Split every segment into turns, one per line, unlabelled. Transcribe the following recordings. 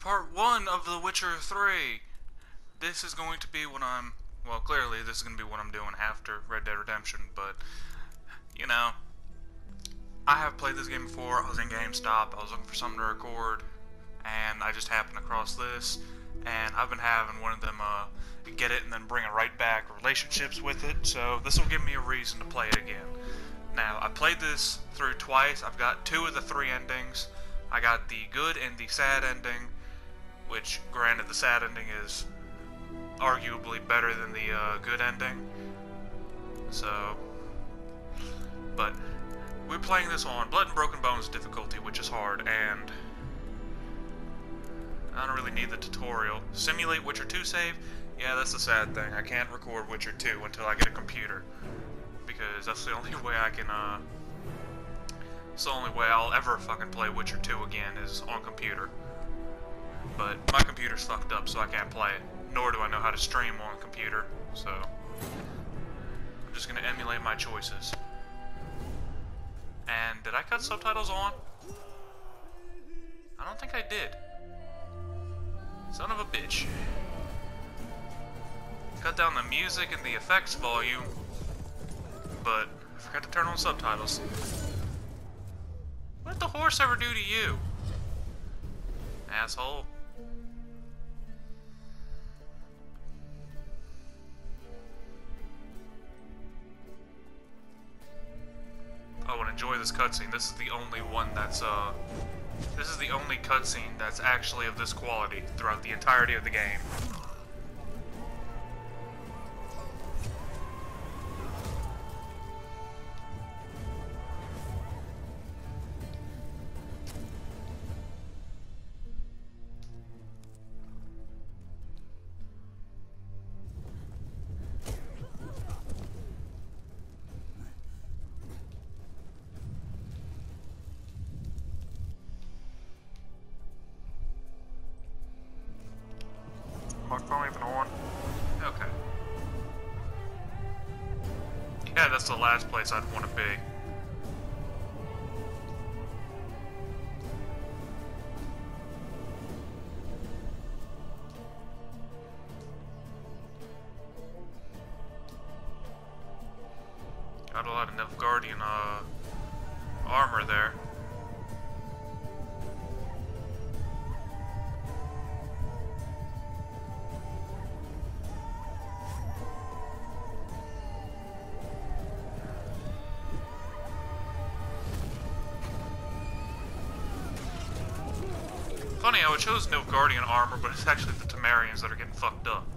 part 1 of The Witcher 3. This is going to be what well, clearly this is going to be what I'm doing after Red Dead Redemption, but, you know, I have played this game before. I was in GameStop, I was looking for something to record, and I just happened across this, and I've been having one of them, get it and then bring it right back relationships with it, so this will give me a reason to play it again. Now, I played this through twice. I've got 2 of the 3 endings. I got the good and the sad ending, which, granted, the sad ending is arguably better than the good ending. So, but we're playing this on Blood and Broken Bones difficulty, which is hard, and I don't really need the tutorial. Simulate Witcher 2 save? Yeah, that's the sad thing. I can't record Witcher 2 until I get a computer, because that's the only way I can, it's the only way I'll ever fucking play Witcher 2 again is on computer. But my computer's fucked up, so I can't play it. Nor do I know how to stream on a computer, so I'm just gonna emulate my choices. And did I cut subtitles on? I don't think I did. Son of a bitch. Cut down the music and the effects volume, but I forgot to turn on subtitles. What did the horse ever do to you? Asshole. Oh, and enjoy this cutscene. This is the only one that's, this is the only cutscene that's actually of this quality throughout the entirety of the game. My phone even on? Okay. Yeah, that's the last place I'd want to be. Got a lot of Nilfgaardian, armor there. Funny how it shows Nilfgaardian armor, but it's actually the Temerians that are getting fucked up.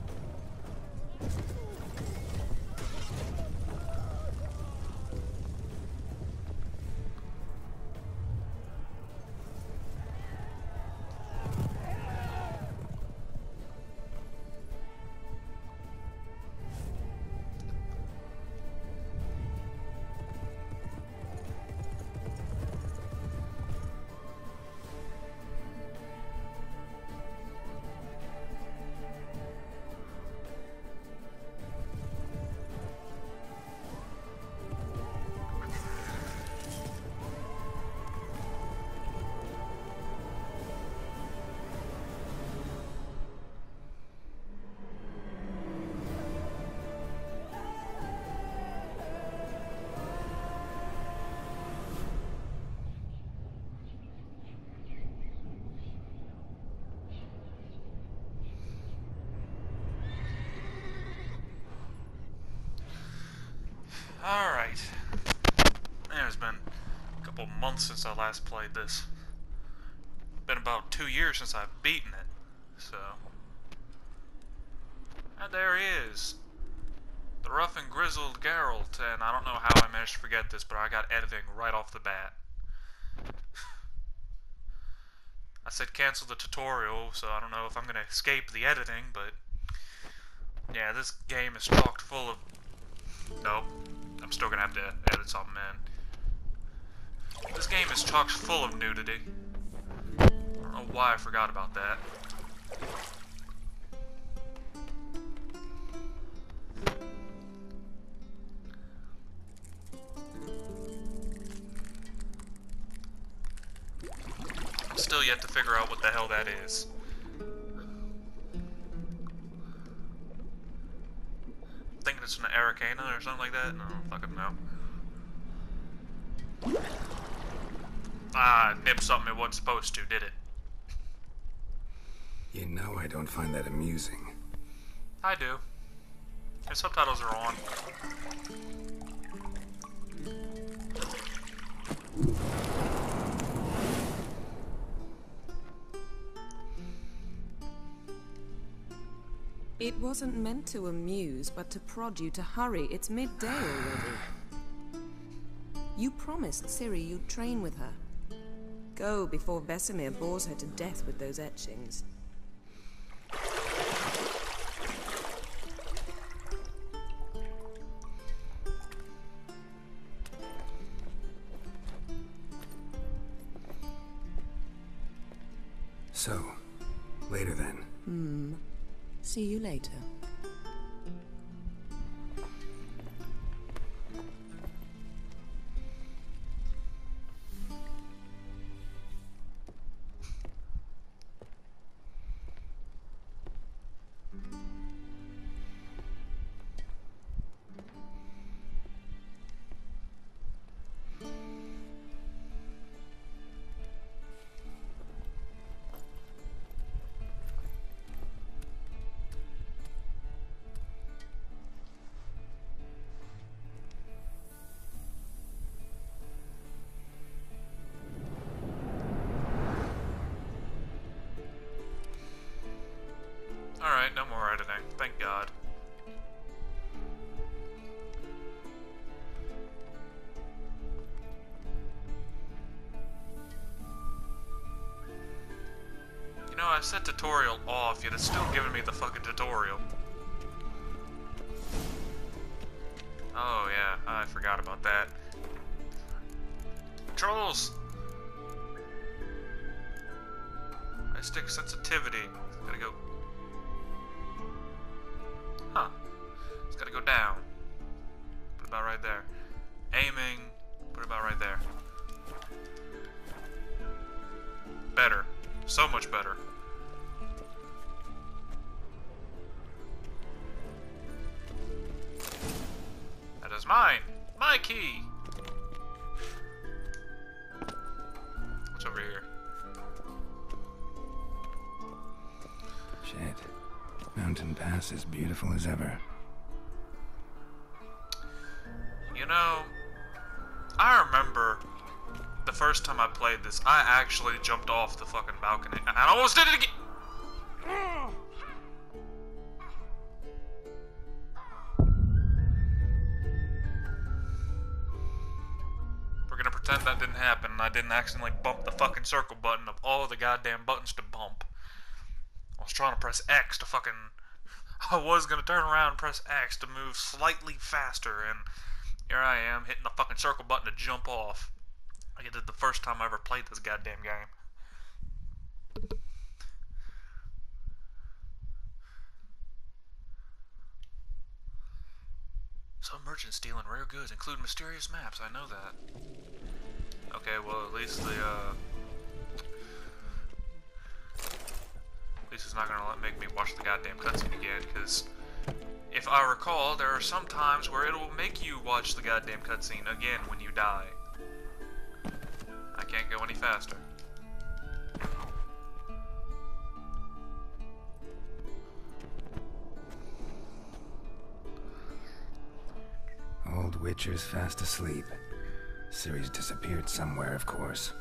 Alright. It's been a couple months since I last played this. Been about 2 years since I've beaten it, so. And there he is. The rough and grizzled Geralt, and I don't know how I managed to forget this, but I got editing right off the bat. I said cancel the tutorial, so I don't know if I'm gonna escape the editing, but yeah, this game is chocked full of... Nope. I'm still gonna have to edit something in. This game is chock full of nudity. I don't know why I forgot about that. I'm still yet to figure out what the hell that is. it's an Arcana or something like that? No, fucking no. Ah, nipped something it wasn't supposed to, did it?
You know I don't find that amusing.
I do. The subtitles are on.
It wasn't meant to amuse, but to prod you to hurry. It's midday already. You promised Ciri you'd train with her. Go before Vesemir bores her to death with those etchings.
So, later then.
See you later.
Alright, no more editing. Thank God. You know, I set tutorial off, yet it's still giving me the fucking tutorial. Oh yeah, I forgot about that. Controls! I stick sensitivity. Gotta go. Huh. It's gotta go down. Put it about right there. Aiming. Put it about right there. Better. So much better. That is mine. My key. What's over here?
Shit. Mountain Pass is beautiful as ever.
You know, I remember the first time I played this, I actually jumped off the fucking balcony. And I almost did it again! We're gonna pretend that didn't happen and I didn't accidentally bump the fucking circle button of all the goddamn buttons to bump. I was trying to press X to fucking... I was gonna turn around and press X to move slightly faster, and here I am hitting the fucking circle button to jump off. Like I did the first time I ever played this goddamn game. Some merchants stealing rare goods, including mysterious maps. I know that. Okay, well at least the at least it's not gonna make me watch the goddamn cutscene again, because if I recall, there are some times where it'll make you watch the goddamn cutscene again when you die. I can't go any faster.
Old Witcher's fast asleep. Ciri's disappeared somewhere, of course.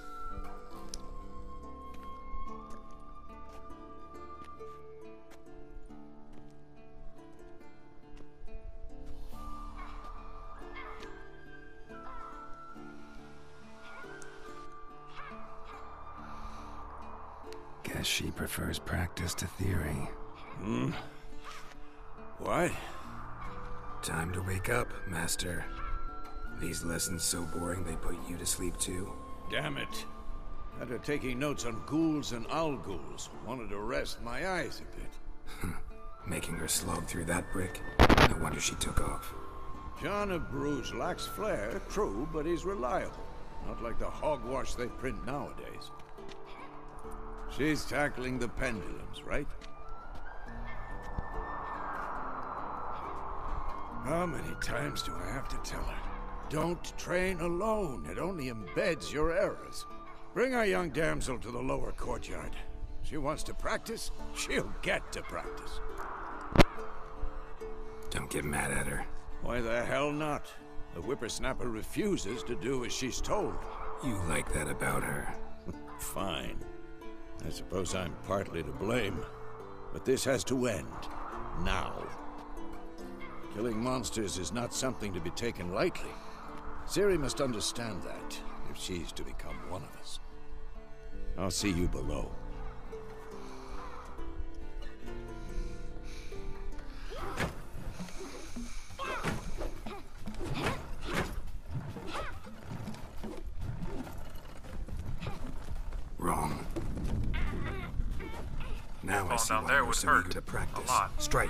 Guess she prefers practice to theory.
What?
Time to wake up, Master. These lessons so boring they put you to sleep too?
Damn it. After taking notes on ghouls and owl ghouls, wanted to rest my eyes a bit.
Making her slog through that brick? No wonder she took off.
John of Bruges lacks flair, true, but he's reliable. Not like the hogwash they print nowadays. She's tackling the pendulums, right? How many times do I have to tell her? Don't train alone. It only embeds your errors. Bring our young damsel to the lower courtyard. She wants to practice, she'll get to practice.
Don't get mad at her.
Why the hell not? The whippersnapper refuses to do as she's told.
You like that about her.
Fine. I suppose I'm partly to blame. But this has to end. Now. Killing monsters is not something to be taken lightly. Ciri must understand that, if she's to become one of us. I'll see you below.
Wrong. Now I see
down
why
there
you're
would
so
hurt
eager to practice.
a lot.
Strike.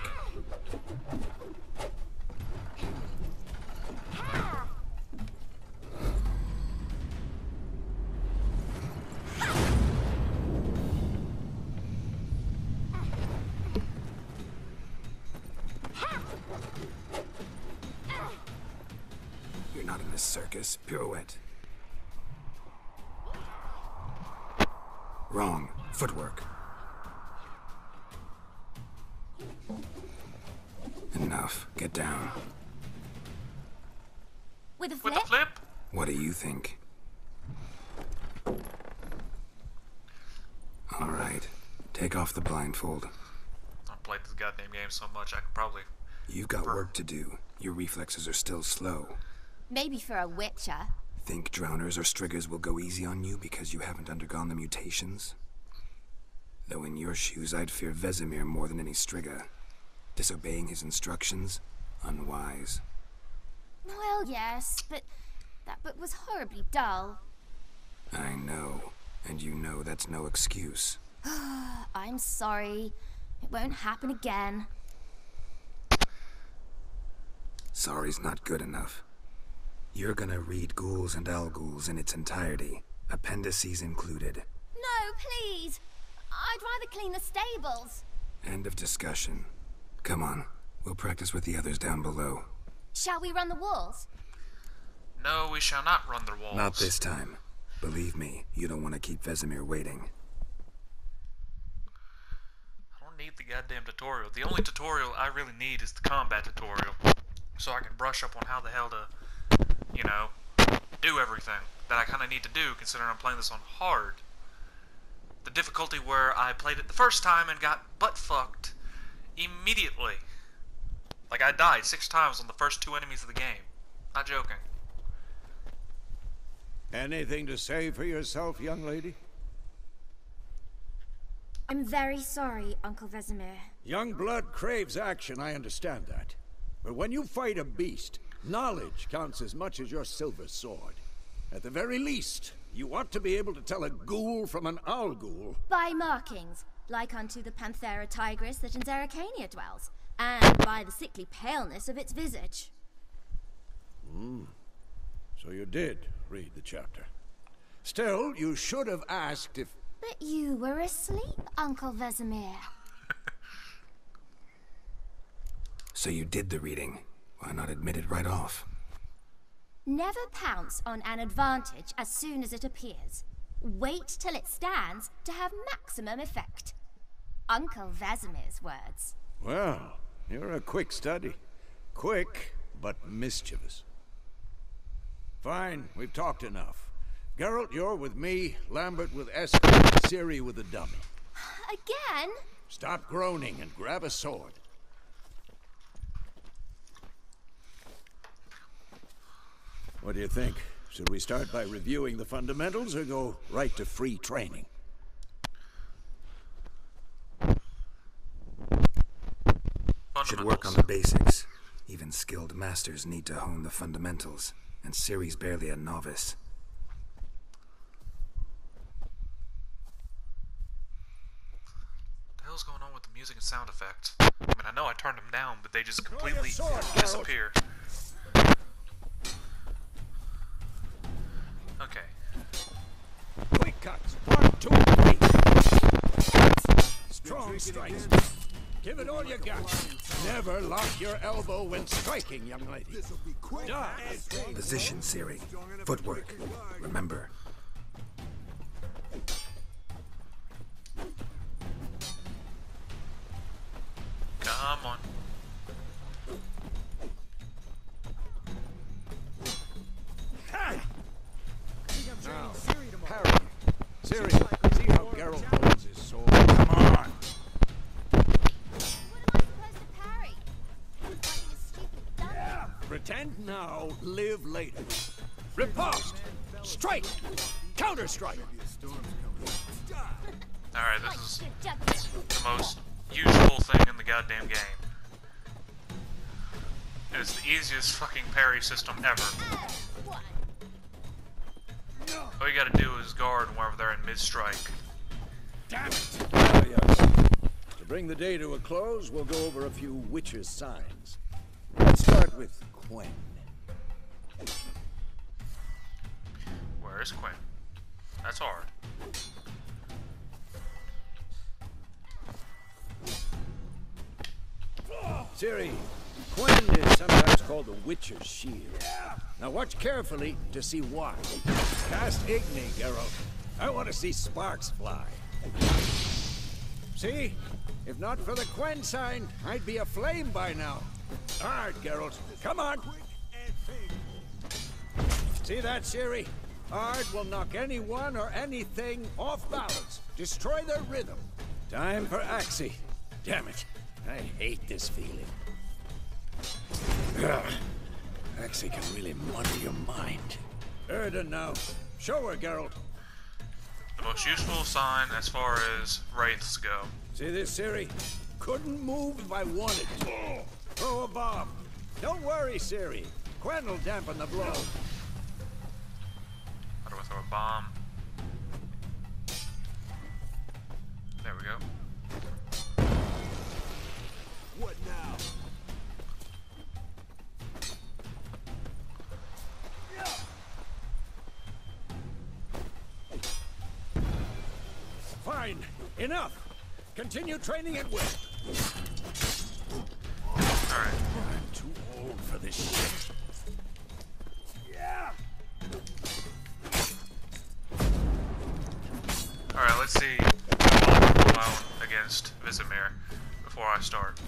You're not in a circus. Pirouette. Wrong. Footwork. Enough. Get down.
With a
With
flip?
the flip?
What do you think? All right. Take off the blindfold.
I've played this goddamn game so much, I could probably...
You've got work to do. Your reflexes are still slow.
Maybe for a witcher.
Think drowners or striggers will go easy on you because you haven't undergone the mutations? Though in your shoes, I'd fear Vesemir more than any strigger. Disobeying his instructions? Unwise.
Well, yes, but that book was horribly dull.
I know. And you know that's no excuse.
I'm sorry. It won't happen again.
Sorry's not good enough. You're gonna read Ghouls and Alghouls in its entirety, appendices included.
No, please! I'd rather clean the stables.
End of discussion. Come on, we'll practice with the others down below.
Shall we run the walls?
No, we shall not run their walls.
Not this time. Believe me, you don't want to keep Vesemir waiting.
I don't need the goddamn tutorial. The only tutorial I really need is the combat tutorial. So I can brush up on how the hell to, you know, do everything that I kind of need to do, considering I'm playing this on hard. The difficulty where I played it the first time and got butt-fucked immediately. Like, I died 6 times on the first 2 enemies of the game. Not joking.
Anything to say for yourself, young lady?
I'm very sorry, Uncle Vesemir.
Young blood craves action, I understand that. But when you fight a beast, knowledge counts as much as your silver sword. At the very least, you ought to be able to tell a ghoul from an Alghoul.
By markings, like unto the Panthera tigris that in Zeracania dwells, and by the sickly paleness of its visage.
So you did read the chapter. Still, you should have asked if...
But you were asleep, Uncle Vesemir.
So you did the reading. Why not admit it right off?
Never pounce on an advantage as soon as it appears. Wait till it stands to have maximum effect. Uncle Vesemir's words.
Well, you're a quick study. Quick, but mischievous. Fine, we've talked enough. Geralt, you're with me, Lambert with Eskel, and Ciri with the dummy.
Again?
Stop groaning and grab a sword. What do you think? Should we start by reviewing the fundamentals or go right to free training?
Should work on the basics. Even skilled masters need to hone the fundamentals, and Ciri's barely a novice.
What the hell's going on with the music and sound effects? I mean, I know I turned them down, but they just completely disappear. Okay.
Quick cuts. 1, 2, 3. Strong strikes. Give it all you got. Never lock your elbow when striking, young lady. Die.
Position, Siri. Footwork. Remember.
Come on.
Now, parry. Siri, see how Geralt holds his sword. Come on.
What am I supposed to parry? Fighting a stupid dummy.
Pretend now, live later. Riposte! Strike! Counter-strike!
Alright, this is the most useful thing in the goddamn game. It's the easiest fucking parry system ever.
What?
All you gotta do is guard whenever they're in mid-strike.
Damn it! Ah, yes. To bring the day to a close, we'll go over a few witches' signs. Let's start with Quen.
Where's Quinn? That's hard.
Ciri, Quen is sometimes called the Witcher's Shield. Now watch carefully to see why. Cast Igni, Geralt. I want to see sparks fly. See? If not for the Quen sign, I'd be aflame by now. Hard, Geralt. Come on. See that, Ciri? Ard will knock anyone or anything off balance. Destroy their rhythm. Time for Axie. Damn it. I hate this feeling. Axie can really muddle your mind. Erden now. Show her, Geralt.
The most useful sign as far as wraiths go.
See this, Ciri? Couldn't move if I wanted to. Throw a bomb. Don't worry, Ciri. Quen will dampen the blow.
How do I throw a bomb? There we go.
What now?
Fine. Enough. Continue training at will.
Alright.
I'm too old for this shit.
Alright, let's see how well I can alone against Vesemir before I start.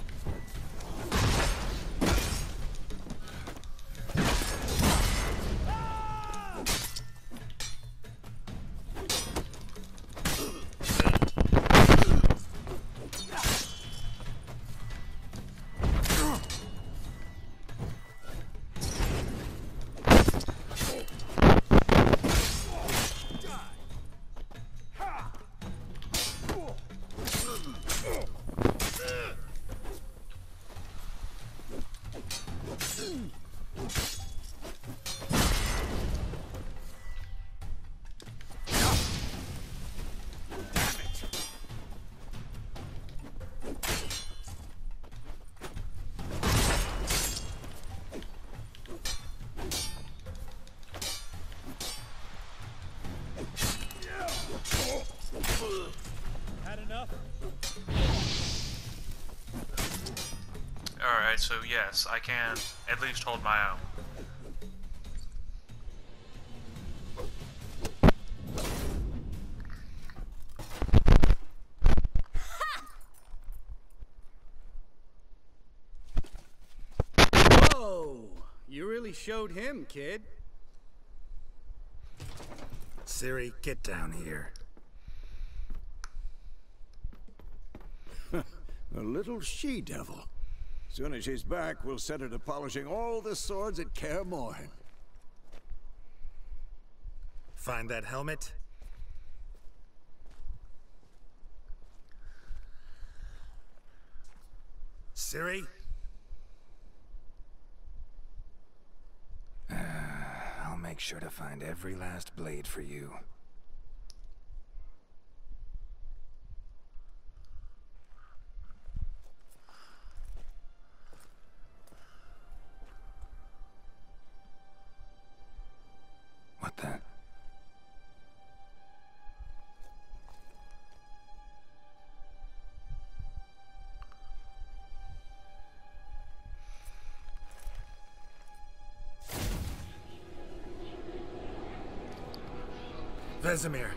Alright, so yes, I can at least hold my own.
Whoa! You really showed him, kid.
Ciri, get down here.
A little she-devil. Soon as she's back, we'll set her to polishing all the swords at Kaer Morhen.
Find that helmet? Ciri? I'll make sure to find every last blade for you. What the? Vesemir.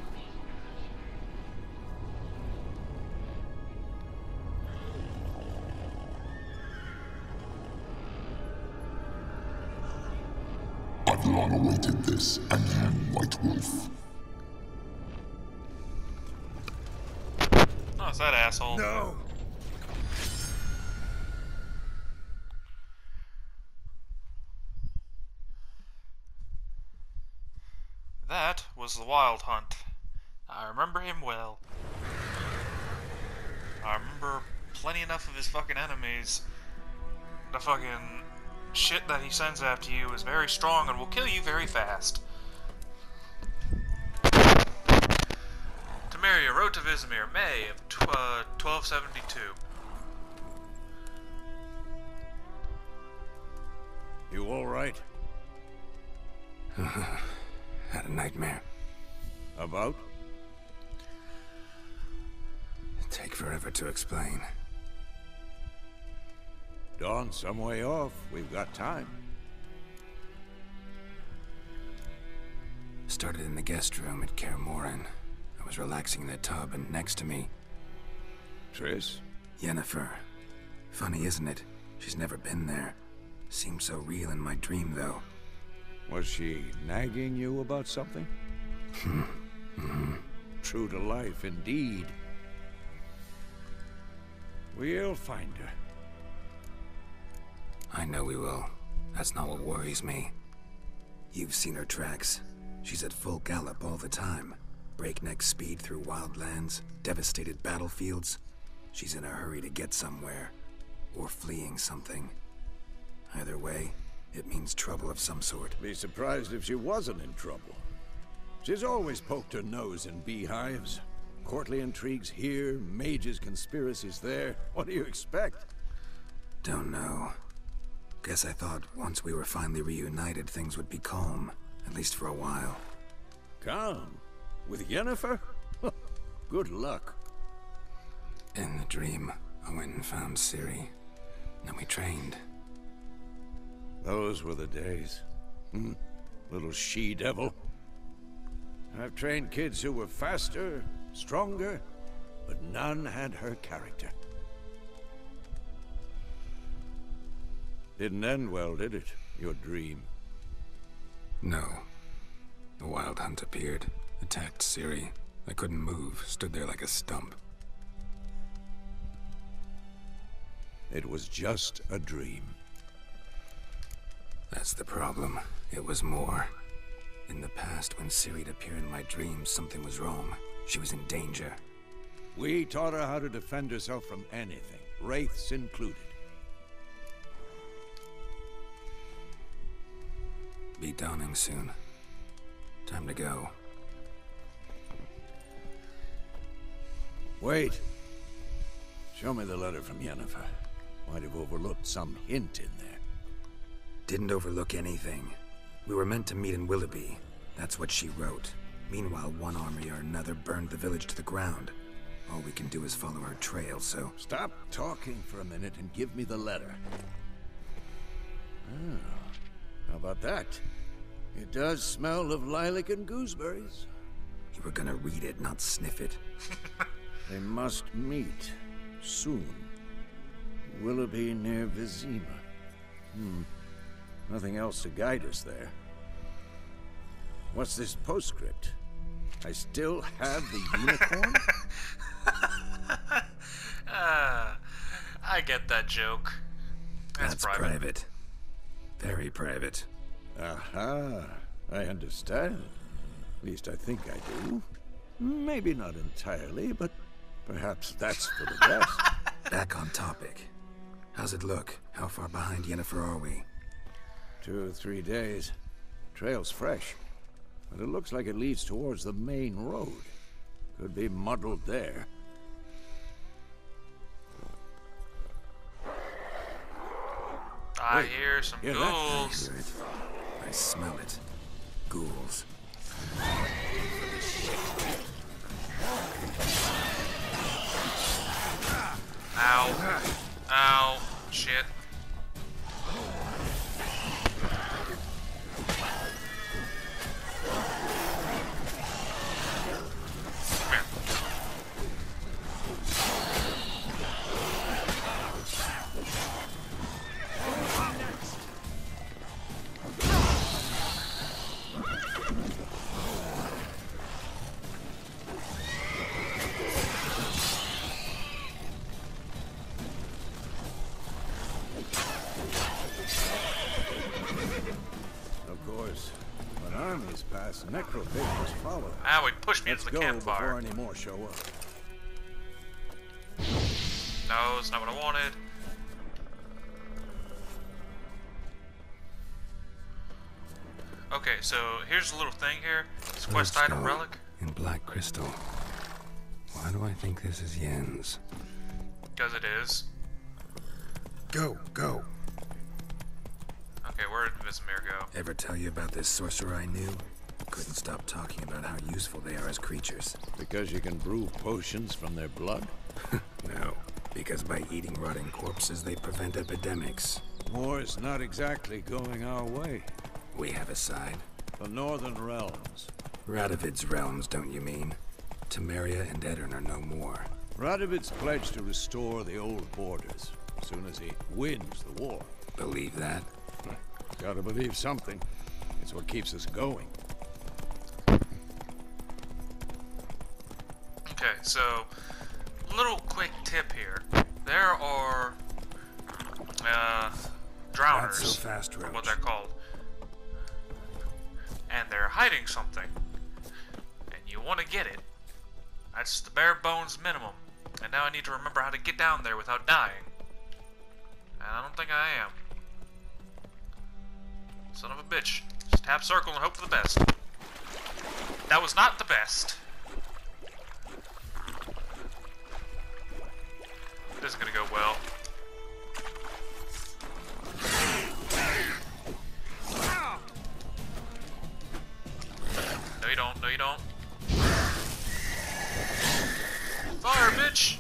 I've long awaited this, and you, White Wolf.
Oh, it's that asshole.
No!
That was the Wild Hunt. I remember him well. I remember plenty enough of his fucking enemies. The fucking shit that he sends after you is very strong and will kill you very fast. Temeria, Road to Vesemir, May of 1272.
You all right?
Had a nightmare.
About?
Take forever to explain.
Dawn's some way off. We've got time.
Started in the guest room at Kaer Morhen. I was relaxing in the tub, and next to me,
Triss?
Yennefer. Funny, isn't it? She's never been there. Seemed so real in my dream, though.
Was she nagging you about something? True to life, indeed. We'll find her.
I know we will. That's not what worries me. You've seen her tracks. She's at full gallop all the time. Breakneck speed through wildlands, devastated battlefields. She's in a hurry to get somewhere. Or fleeing something. Either way, it means trouble of some sort.
Be surprised if she wasn't in trouble. She's always poked her nose in beehives. Courtly intrigues here, mages' conspiracies there. What do you expect?
Don't know. Guess I thought once we were finally reunited, things would be calm. At least for a while.
Calm? With Yennefer? Good luck.
In the dream, I went and found Ciri. Then we trained.
Those were the days. Little she-devil. I've trained kids who were faster, stronger, but none had her character. Didn't end well, did it? Your dream?
No. The Wild Hunt appeared, attacked Ciri. I couldn't move, stood there like a stump.
It was just a dream.
That's the problem. It was more. In the past, when Ciri'd appear in my dreams, something was wrong. She was in danger.
We taught her how to defend herself from anything, wraiths included.
Be dawning soon. Time to go.
Wait. Show me the letter from Yennefer. Might have overlooked some hint in there.
Didn't overlook anything. We were meant to meet in Willoughby. That's what she wrote. Meanwhile, one army or another burned the village to the ground. All we can do is follow her trail, so...
Stop talking for a minute and give me the letter. How about that? It does smell of lilac and gooseberries.
You were gonna read it, not sniff it.
They must meet. Soon. Willoughby near Vizima. Nothing else to guide us there. What's this postscript? I still have the unicorn?
I get that joke. That's private.
Very private.
Aha, I understand. At least I think I do. Maybe not entirely, but perhaps that's for the best.
Back on topic. How's it look? How far behind Yennefer are we?
2 or 3 days. Trail's fresh, but it looks like it leads towards the main road. Could be muddled there.
I
Wait,
hear some
hear that?
I
ghouls.
hear it. I smell it. Ghouls.
Ow. Ow. Shit.
pages pass, necrophages follow.
Ow, he pushed me
Let's
into the
go
campfire.
before any more show up.
No, it's not what I wanted. Okay, so here's a little thing here. It's quest item
Skull
relic.
in black crystal. Why do I think this is Yen's?
Because it is.
Go, go.
Okay, where did Vesemir go?
Ever tell you about this sorcerer I knew? Couldn't stop talking about how useful they are as creatures.
Because you can brew potions from their blood?
No, because by eating rotting corpses, they prevent epidemics.
War's not exactly going our way.
We have a side.
The Northern Realms.
Radovid's realms, don't you mean? Temeria and Edirn are no more.
Radovid's pledged to restore the old borders as soon as he wins the war.
Believe that?
Gotta believe something. It's what keeps us going.
Okay, so little quick tip here. There are drowners.
Not so fast, Roach.
What they're called. And they're hiding something. And you want to get it. That's the bare bones minimum. And now I need to remember how to get down there without dying. And I don't think I am. Son of a bitch. Just tap circle and hope for the best. That was not the best. This is gonna go well. No you don't, no you don't. Fire, bitch!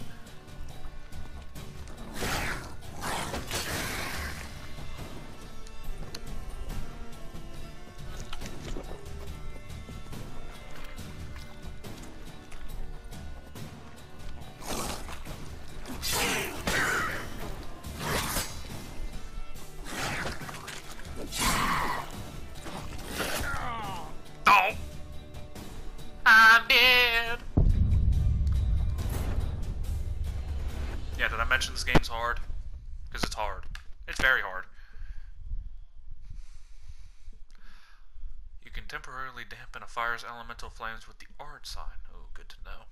Oh! I'm dead! Yeah, did I mention this game's hard? Because it's hard. It's very hard. You can temporarily dampen a fire's elemental flames with the Ard sign. Oh, good to know.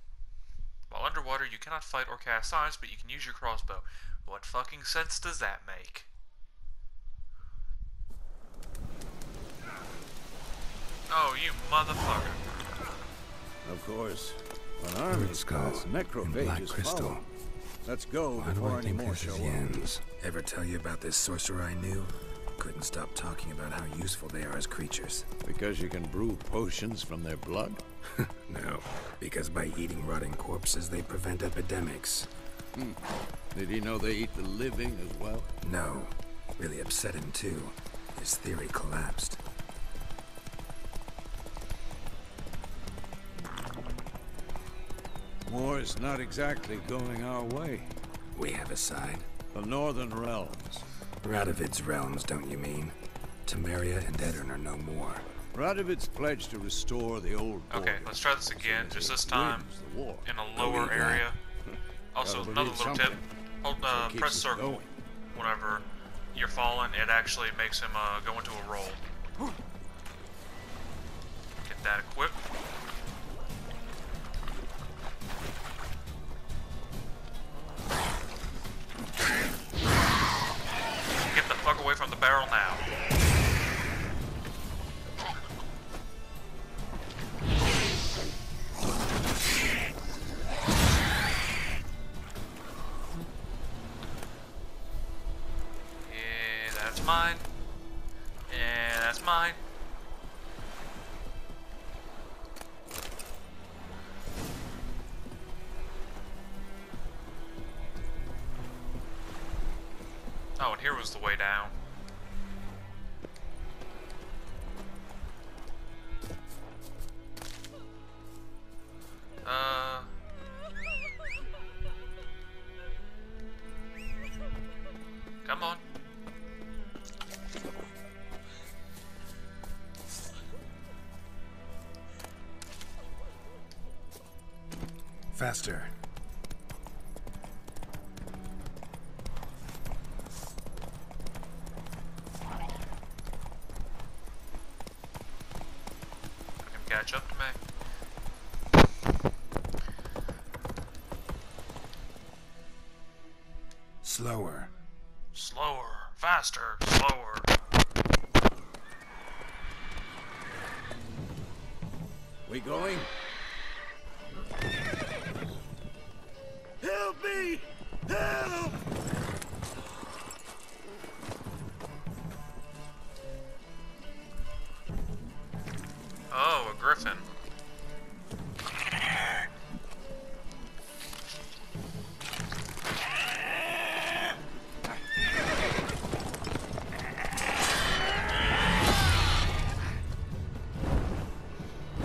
While underwater, you cannot fight or cast signs, but you can use your crossbow. What fucking sense does that make? Oh, you motherfucker.
Of course, when armies
Skull
pass,
in black
necrophages
crystal.
follow. Let's go
Why do
before
I
any
think
more
this
show
is
up.
Yen's? Ever tell you about this sorcerer I knew? Couldn't stop talking about how useful they are as creatures.
Because you can brew potions from their blood?
No, because by eating rotting corpses, they prevent epidemics.
Did he know they eat the living as well?
No, really upset him too. His theory collapsed.
War's not exactly going our way.
We have a side.
The Northern Realms.
Radovid's realms, don't you mean? Temeria and Edirn are no more.
Radovid's pledged to restore the old
Okay,
borders
let's try this
as
again,
soon as
just
he
this time
wins the war.
in a lower
Believe that.
area. Also,
Gotta
another
believe
little tip.
something.
Hold,
That's what keeps
press
us
circle
going.
whenever you're falling. It actually makes him go into a roll. Get that equipped. Get the fuck away from the barrel now. Yeah, that's mine. And that's mine. Oh, and here was the way down. Come on.
Faster.
catch up to me.
Slower.
Slower, faster, slower.
We going?
Help me! Help!
Oh, a griffin.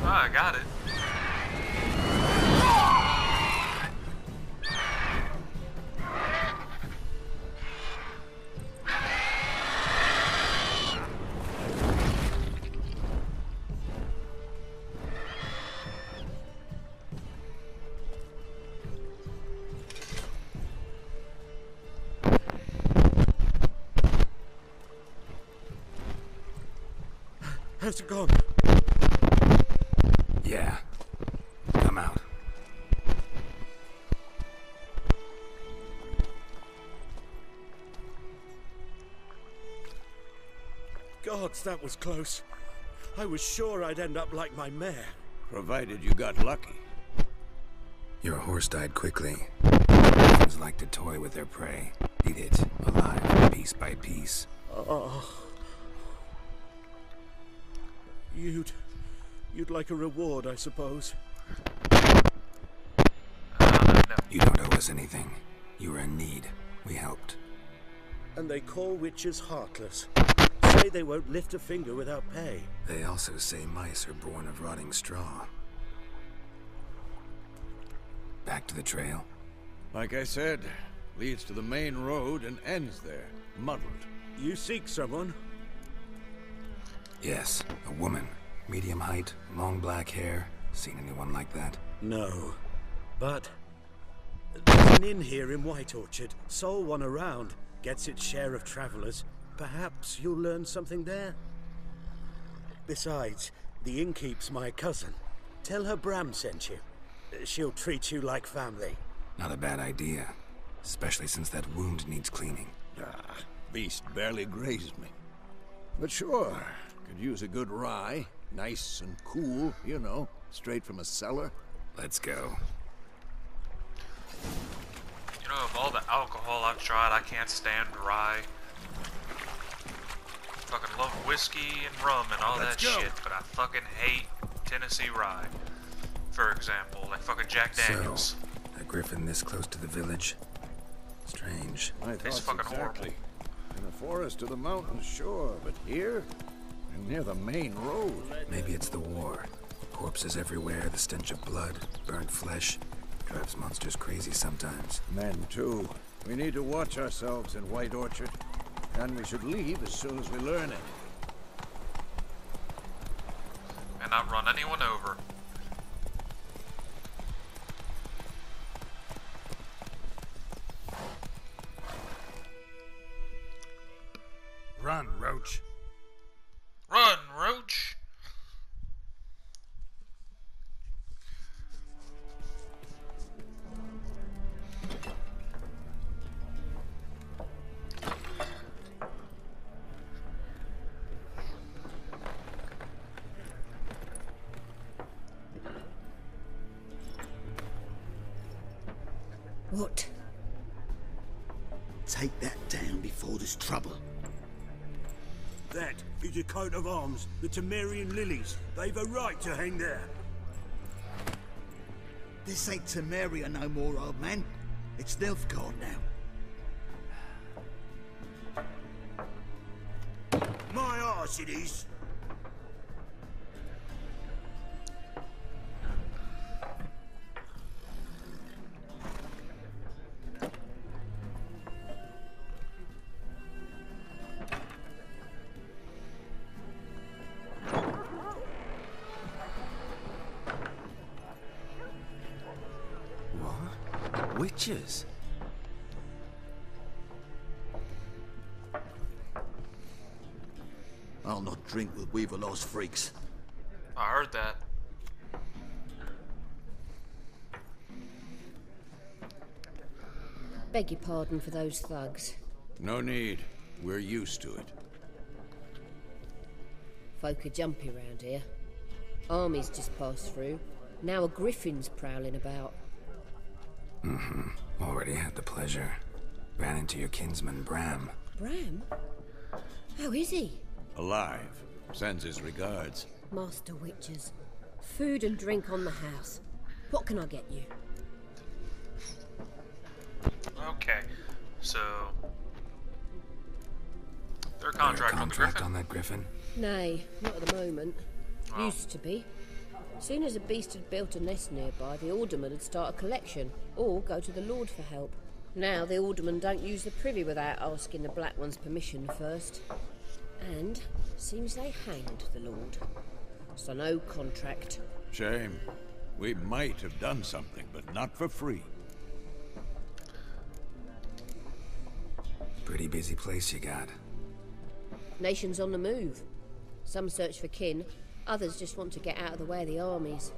Ah, I got it.
How's it gone?
Yeah. Come out.
Gods, that was close. I was sure I'd end up like my mare.
Provided you got lucky.
Your horse died quickly. Griffins like to toy with their prey. Eat it, alive, piece by piece.
Oh. You'd like a reward, I suppose.
No.
You don't owe us anything. You were in need. We helped.
And they call witches heartless. Say they won't lift a finger without pay.
They also say mice are born of rotting straw. Back to the trail.
Like I said, leads to the main road and ends there, muddled.
You seek someone?
Yes, a woman. Medium height, long black hair. Seen anyone like that?
No. But there's an inn here in White Orchard. Sole one around. Gets its share of travelers. Perhaps you'll learn something there? Besides, the innkeep's my cousin. Tell her Bram sent you. She'll treat you like family.
Not a bad idea. Especially since that wound needs cleaning.
Beast barely grazed me. But sure, could use a good rye. Nice and cool, you know, straight from a cellar.
Let's go.
You know, of all the alcohol I've tried, I can't stand rye. Fucking love whiskey and rum and all that shit, but I fucking hate Tennessee rye. For example, like fucking Jack Daniels.
So, a griffin this close to the village? Strange.
My thoughts
fucking
exactly. In the forest or the mountains, sure, but here? And near the main road.
Maybe it's the war. Corpses everywhere, the stench of blood, burnt flesh. Drives monsters crazy sometimes.
Men, too. We need to watch ourselves in White Orchard. And we should leave as soon as we learn it.
And not run anyone over.
Run, Roach.
Run, Roach!
What?
Take that down before there's trouble.
That is a coat of arms, the Temerian lilies. They've a right to hang there.
This ain't Temeria no more, old man. It's Nilfgaard now.
My arse it is.
Witches?
I'll not drink with Weaverlaw's freaks.
I heard that.
Beg your pardon for those thugs.
No need. We're used to it.
Folk are jumpy round here. Armies just passed through. Now a griffin's prowling about.
Already had the pleasure. Ran into your kinsman, Bram.
Bram? How is he?
Alive. Sends his regards.
Master Witches. Food and drink on the house. What can I get you?
Okay, so their
There a
contract on the
contract
Griffin.
on that griffin?
Nay, not at the moment.
Well.
Used to be. Soon as a beast had built a nest nearby, the alderman would start a collection, or go to the Lord for help. Now the aldermen don't use the privy without asking the Black One's permission first. And seems they hanged the Lord. So no contract.
Shame. We might have done something, but not for free.
Pretty busy place you got.
Nations on the move. Some search for kin, others just want to get out of the way of the armies.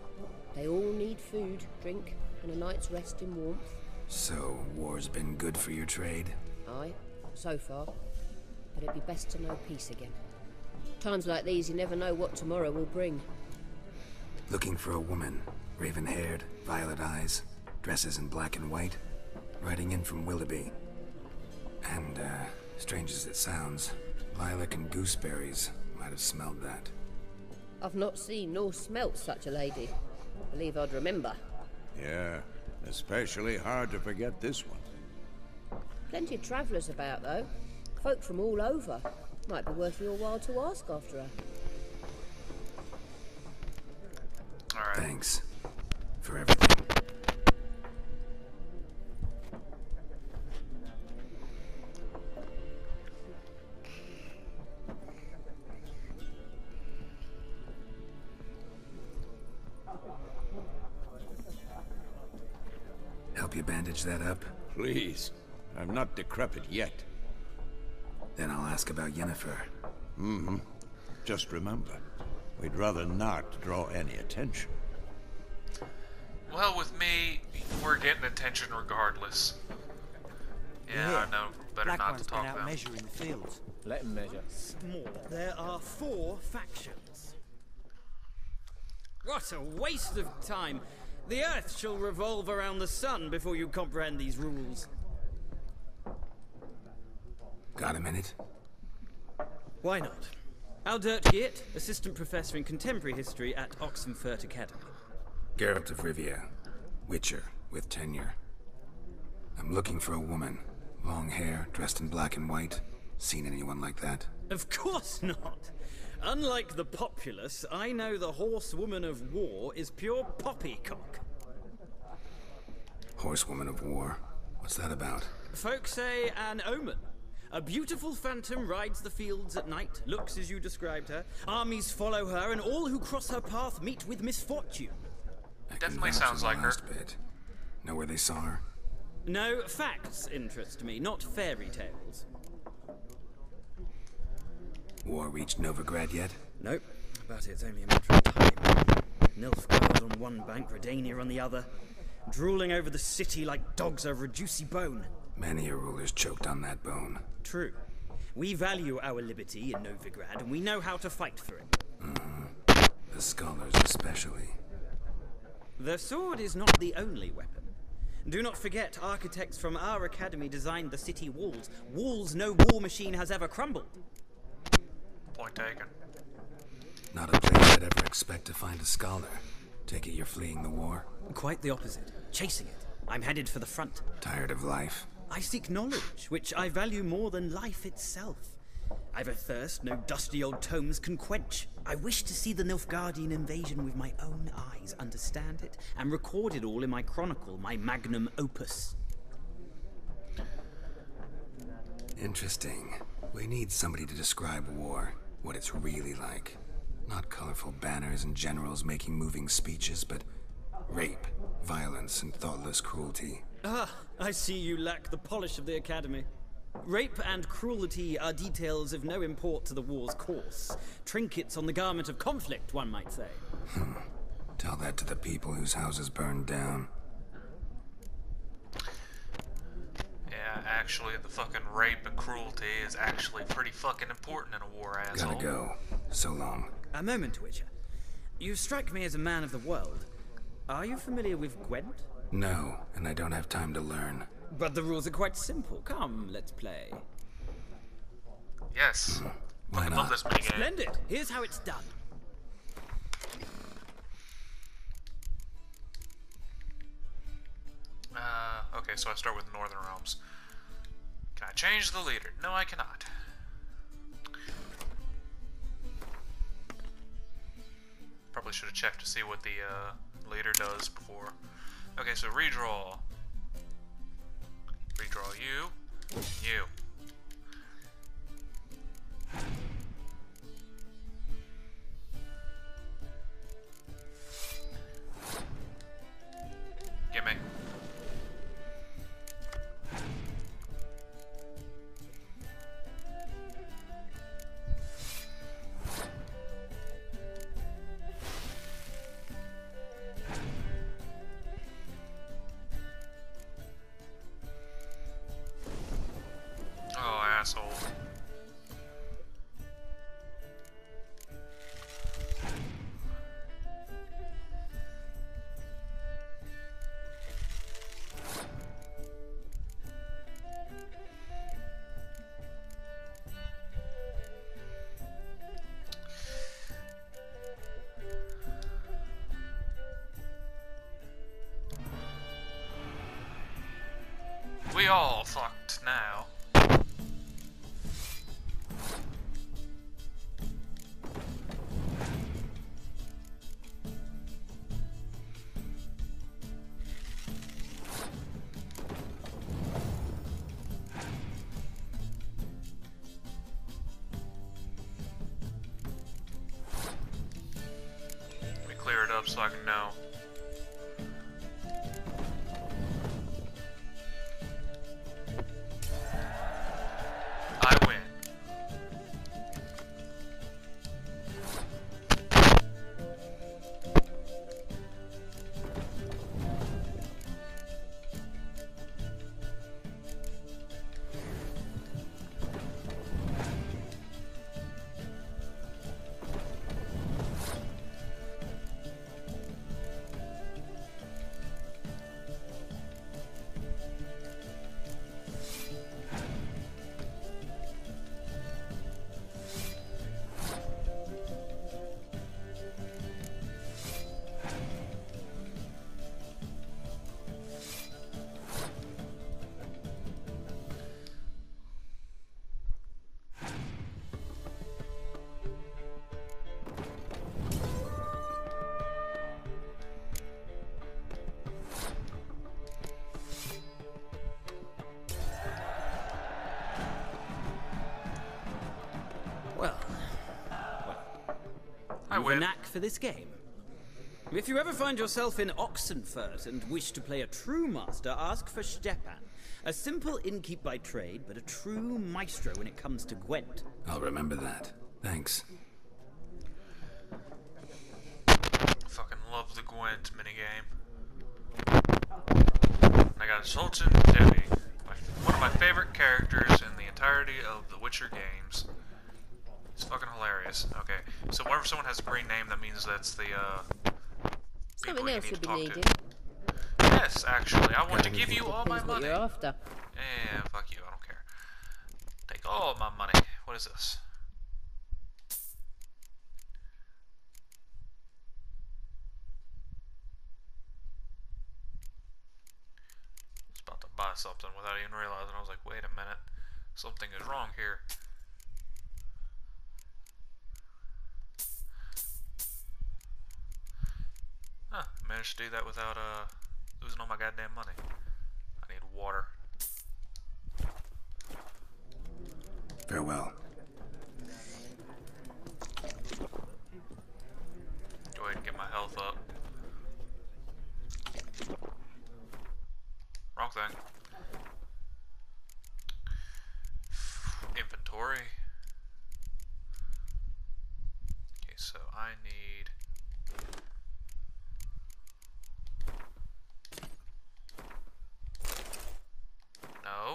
They all need food, drink, and a night's rest in warmth.
So, war's been good for your trade?
Aye, so far. But it'd be best to know peace again. Times like these, you never know what tomorrow will bring.
Looking for a woman. Raven-haired, violet eyes, dresses in black and white. Riding in from Willoughby. And, strange as it sounds, lilac and gooseberries might have smelled that.
I've not seen nor smelt such a lady. Believe I'd remember.
Yeah, especially hard to forget this one.
Plenty of travellers about, though. Folk from all over. Might be worth your while to ask after her.
Alright.
Thanks. For everything. Help you bandage that up?
Please. I'm not decrepit yet.
Then I'll ask about Yennefer.
Just remember, we'd rather not draw any attention.
Well, with me, we're getting attention regardless. Yeah, I know. Better
Black
not
One's
to talk
been out
about.
measuring the fields.
Let him measure.
More. There are 4 factions.
What a waste of time. The Earth shall revolve around the sun before you comprehend these rules.
Got a minute?
Why not? Aldert Geert, Assistant Professor in Contemporary History at Oxenfurt Academy.
Geralt of Rivia. Witcher, with tenure. I'm looking for a woman. Long hair, dressed in black and white. Seen anyone like that?
Of course not. Unlike the populace, I know the horsewoman of war is pure poppycock.
Horsewoman of war? What's that about?
Folk say an omen. A beautiful phantom rides the fields at night, looks as you described her. Armies follow her, and all who cross her path meet with misfortune.
Definitely sounds like her.
Bit. Know where they saw her?
No, facts interest me, not fairy tales.
War reached Novigrad yet?
Nope, but it's only a matter of time. Nilfgaard on one bank, Redania on the other, drooling over the city like dogs over a juicy bone.
Many a ruler's choked on that bone.
True. We value our liberty in Novigrad, and we know how to fight for it.
The scholars especially.
The sword is not the only weapon. Do not forget, architects from our academy designed the city walls. Walls no war machine has ever crumbled.
Point taken.
Not a place I'd ever expect to find a scholar. Take it you're fleeing the war?
Quite the opposite. Chasing it. I'm headed for the front.
Tired of life?
I seek knowledge, which I value more than life itself. I've a thirst no dusty old tomes can quench. I wish to see the Nilfgaardian invasion with my own eyes, understand it, and record it all in my chronicle, my magnum opus.
Interesting. We need somebody to describe war, what it's really like. Not colorful banners and generals making moving speeches, but rape, violence, and thoughtless cruelty.
Ah, I see you lack the polish of the academy. Rape and cruelty are details of no import to the war's course. Trinkets on the garment of conflict, one might say.
Tell that to the people whose houses burned down.
actually, the fucking rape and cruelty is actually pretty fucking important in a war, asshole.
Gotta go. So long.
A moment, Witcher. You strike me as a man of the world. Are you familiar with Gwent?
No, and I don't have time to learn.
But the rules are quite simple. Come, let's play.
Yes.
Why
Fucking
not?
love this minigame.
Splendid! Here's how it's done.
Okay, so I start with Northern Realms. Can I change the leader? No, I cannot. Probably should have checked to see what the leader does before. Okay, so redraw. Redraw you. You. Gimme. Oh, asshole. We all fucked now. Let me clear it up so I can know. I win. I
You've a
win.
knack for this game. If you ever find yourself in Oxenfurt and wish to play a true master, ask for Stepan. A simple innkeep by trade, but a true maestro when it comes to Gwent.
I'll remember that. Thanks.
Fucking love the Gwent minigame. And I got Sultan Devi, one of my favorite characters in the entirety of the Witcher games. It's fucking hilarious. Okay, so whenever someone has a green name, that means that's the people
Something
you
else
need
you'll
to
be
talk
needing.
to. Yes, actually, I want to give you all my
Depends what
money.
you're after.
Yeah, fuck you, I don't care. Take all my money. What is this? I was about to buy something without even realizing. I was like, wait a minute. Something is wrong here. Huh, managed to do that without losing all my goddamn money. I need water.
Farewell.
Go ahead and get my health up. Wrong thing. Inventory. Okay, so I need... No.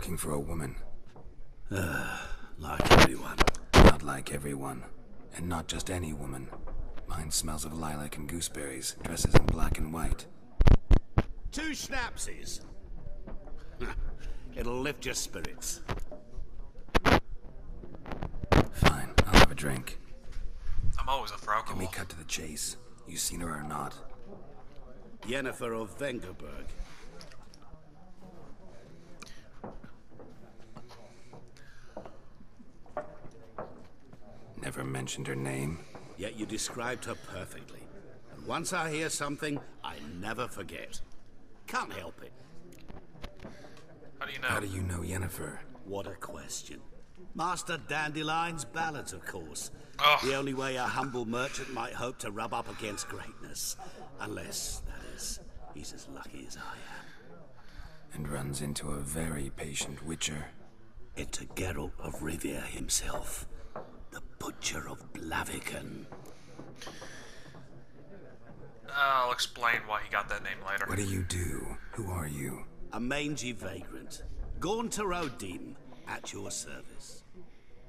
looking for a woman.
Like everyone.
Not like everyone. And not just any woman. Mine smells of lilac and gooseberries, dresses in black and white.
2 schnapsies. It'll lift your spirits.
Fine, I'll have a drink.
I'm always up for
Can we
alcohol.
cut to the chase? You seen her or not?
Yennefer of Vengerberg.
Never mentioned her name.
Yet you described her perfectly. And once I hear something, I never forget. Can't help it.
How do you know?
How do you know Yennefer?
What a question. Master Dandelion's ballads, of course.
Ugh.
The only way a humble merchant might hope to rub up against greatness. Unless, that is, he's as lucky as I am.
And runs into a very patient witcher.
Into Geralt of Rivia himself. The Butcher of Blaviken.
I'll explain why he got that name later.
What do you do? Who are you?
A mangy vagrant. Gone to Rodim, at your service.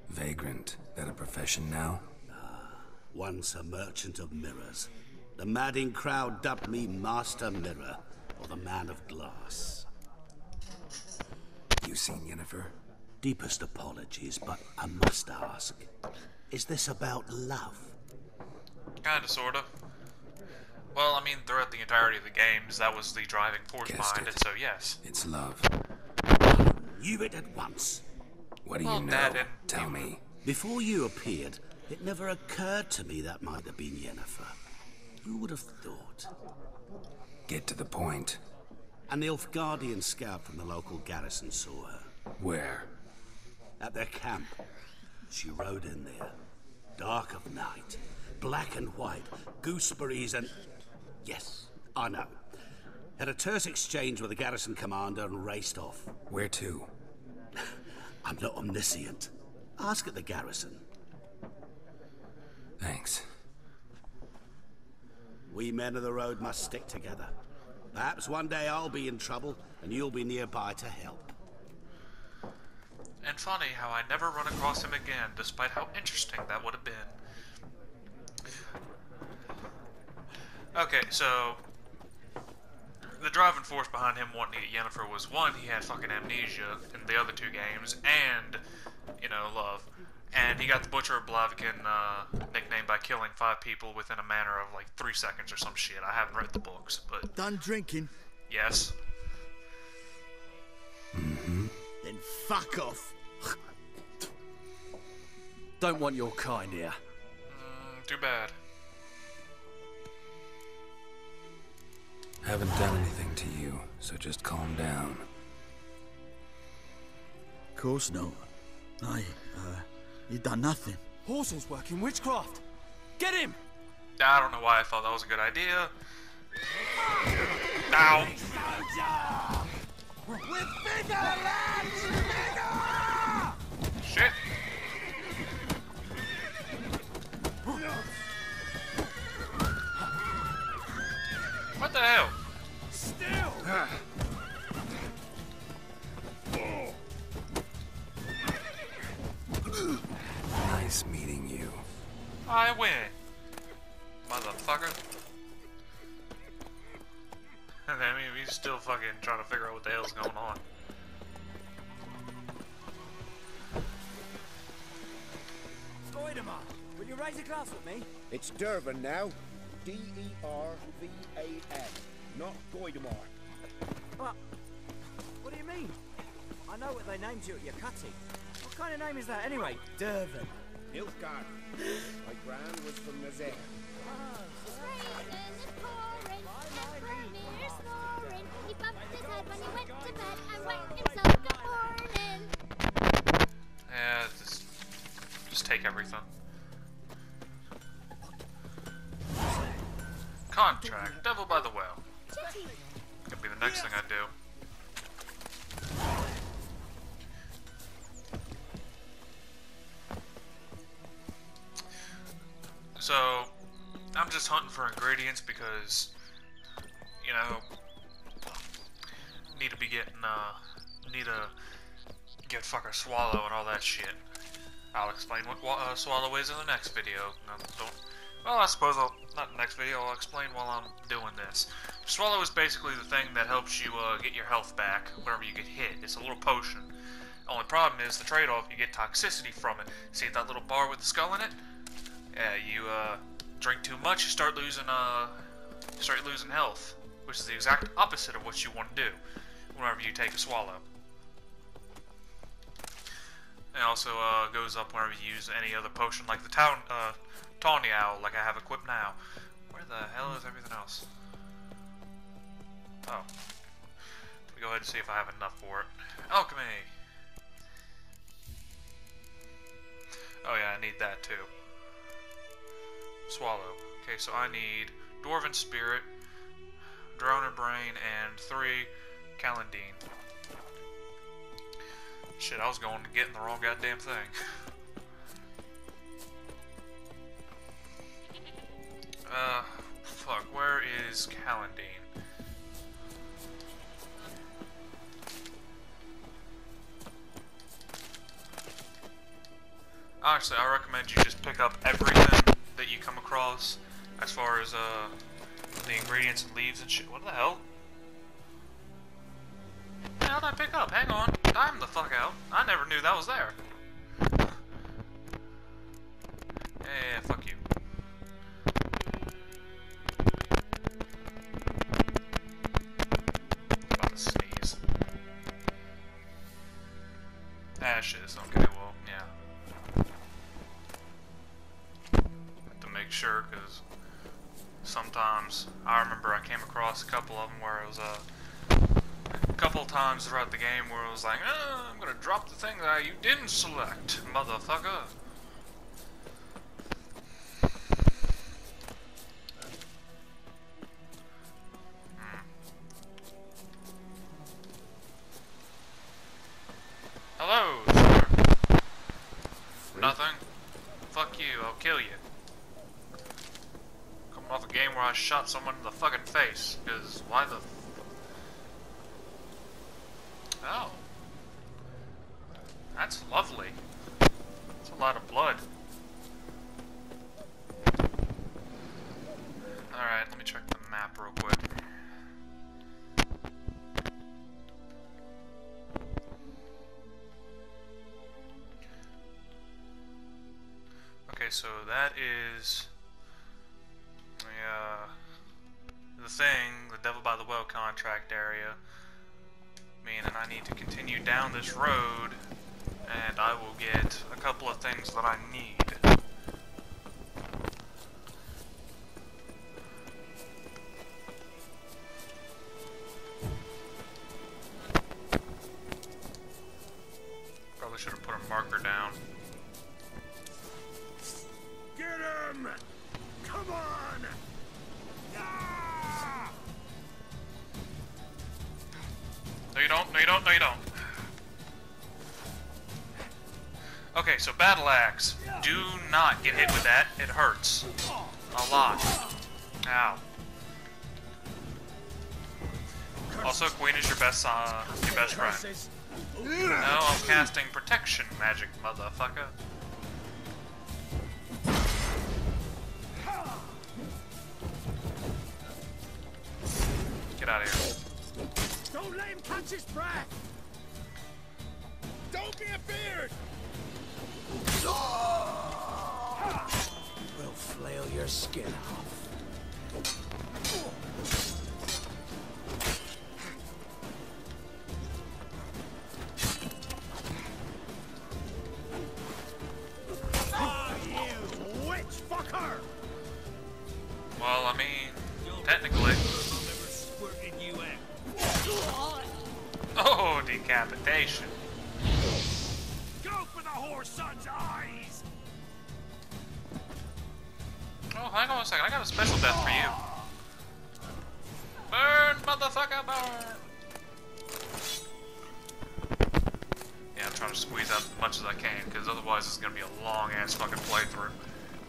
Vagrant. That a profession now?
Once a merchant of mirrors. The madding crowd dubbed me Master Mirror, or the Man of Glass.
You seen Yennefer?
Deepest apologies, but I must ask. Is this about love?
Kinda, sorta. Well, I mean, throughout the entirety of the games, that was the driving force
Guessed
behind
it.
it, so yes.
It's love.
Knew it at once.
What do
Well,
you know?
Dad, and
Tell me.
Before you appeared, it never occurred to me that might have been Yennefer. Who would have thought?
Get to the point.
An Nilfgaardian scout from the local garrison saw her.
Where?
At their camp. She rode in there. Dark of night. Black and white. Gooseberries and... Yes, I know. Had a terse exchange with the garrison commander and raced off.
Where to?
I'm not omniscient. Ask at the garrison.
Thanks.
We men of the road must stick together. Perhaps one day I'll be in trouble and you'll be nearby to help.
And funny how I never run across him again, despite how interesting that would have been. Okay, so the driving force behind him wanting to get Yennefer was, one, he had fucking amnesia in the other 2 games, and, you know, love. And he got the Butcher of Blaviken nickname by killing 5 people within a matter of like 3 seconds or some shit. I haven't read the books, but
Done drinking?
yes.
Mm-hmm.
Then fuck off.
Don't want your kind here.
Too bad.
Haven't done anything to you, so just calm down.
Of course not. You done nothing.
Horses working witchcraft. Get him!
I don't know why I thought that was a good idea. Ow.
With bigger, lads! Bigger!
Shit. What the hell?
Still!
Nice meeting you.
I win. Motherfucker. I mean, he's still fucking trying to figure out what the hell's going on.
Goidemar, will you raise a glass with me?
It's Dervan now. D-E-R-V-A-N, not Goidemar.
What do you mean? I know what they named you at your cutting. What kind of name is that anyway? Dervan.
Nilfgaard. My grand was from Nazaire.
He bumped his head when he went to bed and waked himself good morning.
Yeah, just take everything. Contract, Devil by the Well. Gonna be the next thing I do. So, I'm just hunting for ingredients because, you know, need to be getting, need to Give fucker swallow and all that shit. I'll explain what swallow is in the next video. No, well, I suppose not the next video, I'll explain while I'm doing this. Swallow is basically the thing that helps you get your health back whenever you get hit. It's a little potion. Only problem is the trade-off, you get toxicity from it. See that little bar with the skull in it? Yeah, you drink too much, you start losing health, which is the exact opposite of what you want to do whenever you take a swallow. It also goes up whenever you use any other potion, like the Tawny Owl, like I have equipped now. Where the hell is everything else? Oh. Let me go ahead and see if I have enough for it. Alchemy! Oh yeah, I need that too. Swallow. Okay, so I need Dwarven Spirit, Droner Brain, and 3 Calandine. Shit, I was going to get in the wrong goddamn thing. Fuck, where is Calandine? Honestly, I recommend you just pick up everything that you come across, as far as, the ingredients and leaves and shit. What the hell? What the hell did I pick up? Hang on. Time the fuck out. I never knew that was there. Yeah, fuck you. About to sneeze. Ashes. Okay, well, yeah. Have to make sure, because sometimes I remember I came across a couple of them where it was a couple times throughout the game where it was like, I'm gonna drop the thing that you didn't select, motherfucker. Hello, sir. Nothing. Fuck you, I'll kill you. Coming off a game where I shot someone in the fucking face, because why the... Oh. That's lovely. That's a lot of blood. Alright, let me check the map real quick. Okay, so that is the thing, the Devil by the Well contract area. Meaning I need to continue down this road, and I will get a couple of things that I need. Probably should have put a marker down.
Get him! Come on! Ah!
No you don't, no you don't, no you don't. Okay, so Battle Axe. Do not get hit with that. It hurts. A lot. Ow. Also, Queen is your best friend. No, I'm casting protection magic, motherfucker. Get out of here.
Don't let him catch his breath! Don't be a beard!
We'll flail your skin off.
Oh, you witch fucker!
Well, I mean, technically. Oh, decapitation.
Go for the whore son's eyes!
Oh, hang on a second. I got a special death for you. Burn, motherfucker, burn! Yeah, I'm trying to squeeze out as much as I can, because otherwise it's going to be a long-ass fucking playthrough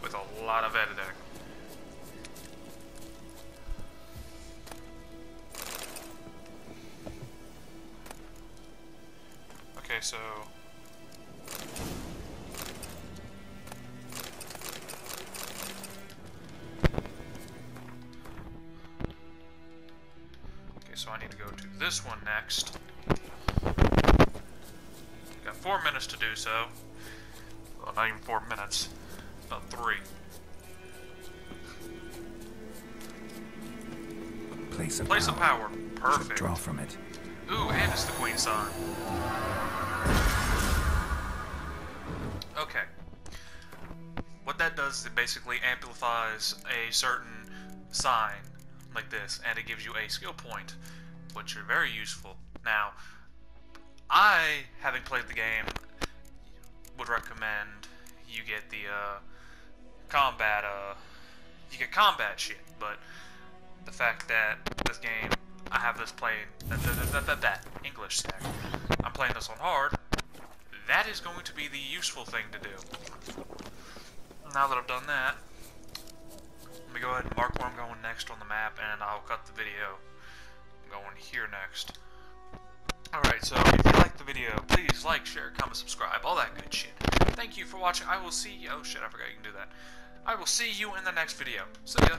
with a lot of editing. Okay, so... Okay, so I need to go to this one next. Got 4 minutes to do so. Well, not even 4 minutes. About 3.
Place of
Place of power. Perfect.
Draw from it.
Ooh, and it's the Queen sign. Okay. What that does is it basically amplifies a certain sign, like this, and it gives you a skill point, which are very useful. Now, I, having played the game, would recommend you get the, combat, you get combat shit, but the fact that this game, I have this playing, English stack, I'm playing this on hard, that is going to be the useful thing to do. Now that I've done that, let me go ahead and mark where I'm going next on the map, and I'll cut the video. I'm going here next. Alright, so if you liked the video, please like, share, comment, subscribe, all that good shit. Thank you for watching. I will see you. Oh shit, I forgot you can do that. I will see you in the next video. See ya.